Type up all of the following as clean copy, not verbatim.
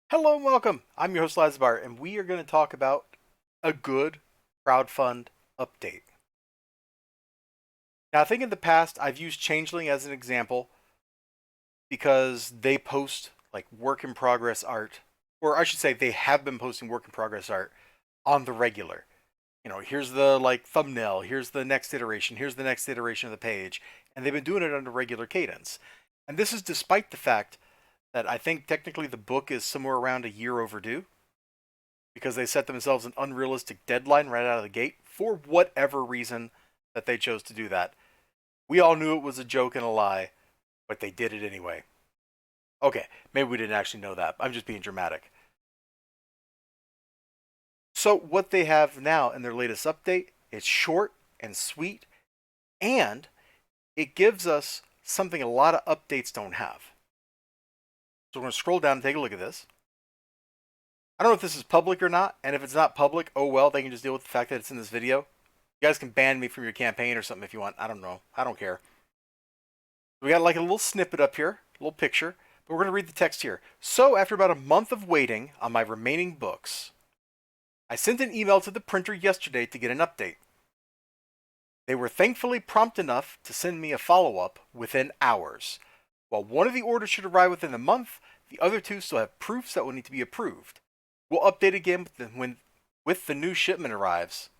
Hello and welcome. I'm your host Elizibar, and we are going to talk about a good crowdfund update. Now, I think in the past I've used Changeling as an example because they post like work in progress art, or I should say they have been posting work in progress art on the regular. Here's the like thumbnail, here's the next iteration, here's the next iteration of the page, and they've been doing it under regular cadence. And this is despite the fact that I think technically the book is somewhere around a year overdue because they set themselves an unrealistic deadline right out of the gate for whatever reason that they chose to do that. We all knew it was a joke and a lie, but they did it anyway. Okay, maybe we didn't actually know that. I'm just being dramatic. So, what they have now in their latest update is short and sweet, and it gives us something a lot of updates don't have. So, we're going to scroll down and take a look at this. I don't know if this is public or not, and if it's not public, oh well, they can just deal with the fact that it's in this video. You guys can ban me from your campaign or something if you want. I don't know. I don't care. We got like a little snippet up here, a little picture, but we're going to read the text here. So, after about a month of waiting on my remaining books, I sent an email to the printer yesterday to get an update. They were thankfully prompt enough to send me a follow-up within hours. While one of the orders should arrive within a month, the other two still have proofs that will need to be approved. We'll update again with the new shipment arrives.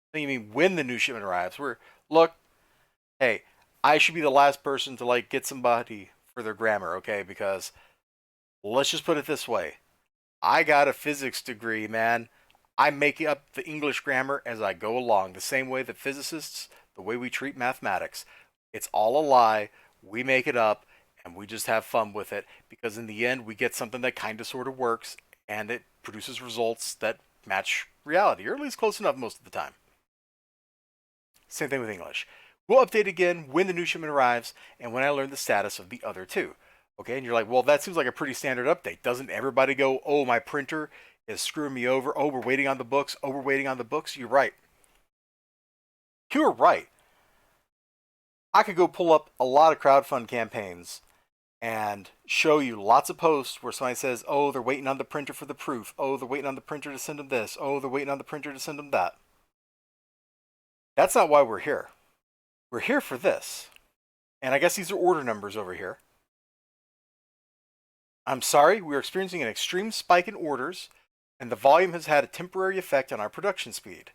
I think you mean when the new shipment arrives. Look, hey, I should be the last person to like get somebody for their grammar, okay? Because let's just put it this way. I got a physics degree, man. I make up the English grammar as I go along, the same way that physicists, the way we treat mathematics. It's all a lie. We make it up and we just have fun with it because in the end we get something that kind of sort of works and it produces results that match reality, or at least close enough most of the time. Same thing with English. We'll update again when the new shipment arrives and when I learn the status of the other two. Okay, and you're like, well, that seems like a pretty standard update. Doesn't everybody go, oh, my printer is screwing me over. Oh, we're waiting on the books. Oh, we're waiting on the books. You're right. You're right. I could go pull up a lot of crowdfund campaigns and show you lots of posts where somebody says, oh, they're waiting on the printer for the proof. Oh, they're waiting on the printer to send them this. Oh, they're waiting on the printer to send them that. That's not why we're here. We're here for this. And I guess these are order numbers over here. I'm sorry, we're experiencing an extreme spike in orders, and the volume has had a temporary effect on our production speed.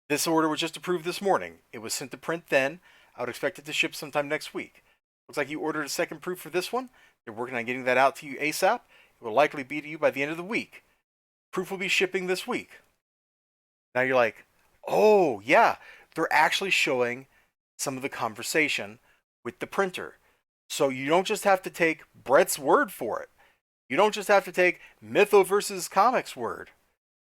This order was just approved this morning. It was sent to print then. I would expect it to ship sometime next week. Looks like you ordered a second proof for this one. They're working on getting that out to you ASAP. It will likely be to you by the end of the week. Proof will be shipping this week. Now you're like, oh, yeah, they're actually showing some of the conversation with the printer. So you don't just have to take Brett's word for it. You don't just have to take Mytho versus Comics word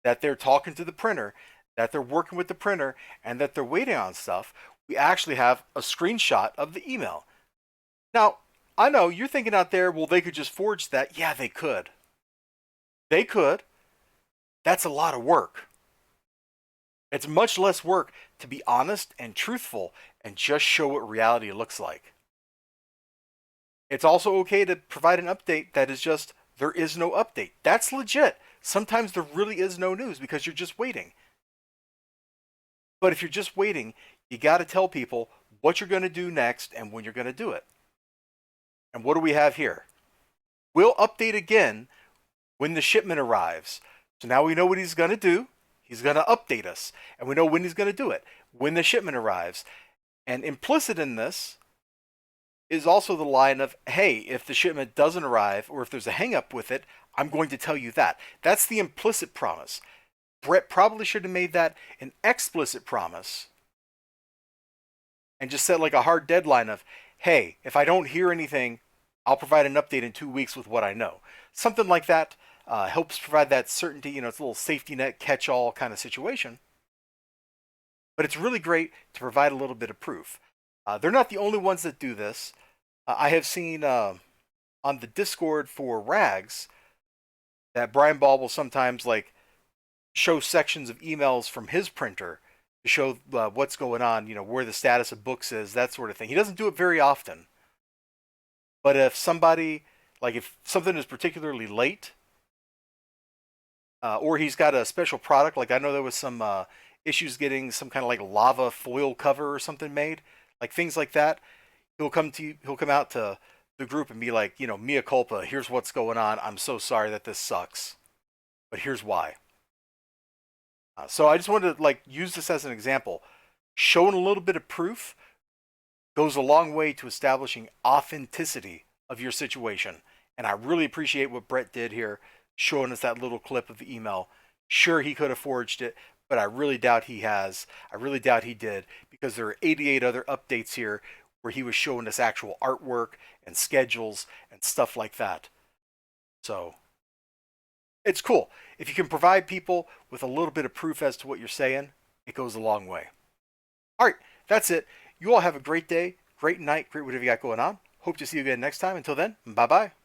that they're talking to the printer, that they're working with the printer, and that they're waiting on stuff. We actually have a screenshot of the email. Now, I know you're thinking out there, well, they could just forge that. Yeah, they could. They could. That's a lot of work. It's much less work to be honest and truthful and just show what reality looks like. It's also okay to provide an update that is just, there is no update. That's legit. Sometimes there really is no news because you're just waiting. But if you're just waiting, you got to tell people what you're going to do next and when you're going to do it. And what do we have here? We'll update again when the shipment arrives. So now we know what he's going to do. He's going to update us. And we know when he's going to do it, when the shipment arrives. And implicit in this is also the line of, hey, if the shipment doesn't arrive or if there's a hangup with it, I'm going to tell you that. That's the implicit promise. Brett probably should have made that an explicit promise and just set like a hard deadline of, hey, if I don't hear anything, I'll provide an update in 2 weeks with what I know. Something like that helps provide that certainty. It's a little safety net catch-all kind of situation. But it's really great to provide a little bit of proof. They're not the only ones that do this. I have seen on the Discord for Rags that Brian Ball will sometimes like show sections of emails from his printer to show what's going on, where the status of books is, that sort of thing. He doesn't do it very often. But if somebody Like if something is particularly late, or he's got a special product. Like I know there was some issues getting some kind of like lava foil cover or something made, like things like that. He'll come out to the group and be like, mea culpa. Here's what's going on. I'm so sorry that this sucks, but here's why. So I just wanted to like use this as an example. Showing a little bit of proof goes a long way to establishing authenticity of your situation. And I really appreciate what Brett did here, showing us that little clip of the email. Sure, he could have forged it, but I really doubt he has. I really doubt he did, because there are 88 other updates here where he was showing us actual artwork and schedules and stuff like that. So it's cool. If you can provide people with a little bit of proof as to what you're saying, it goes a long way. All right, that's it. You all have a great day, great night, great whatever you got going on. Hope to see you again next time. Until then, bye bye.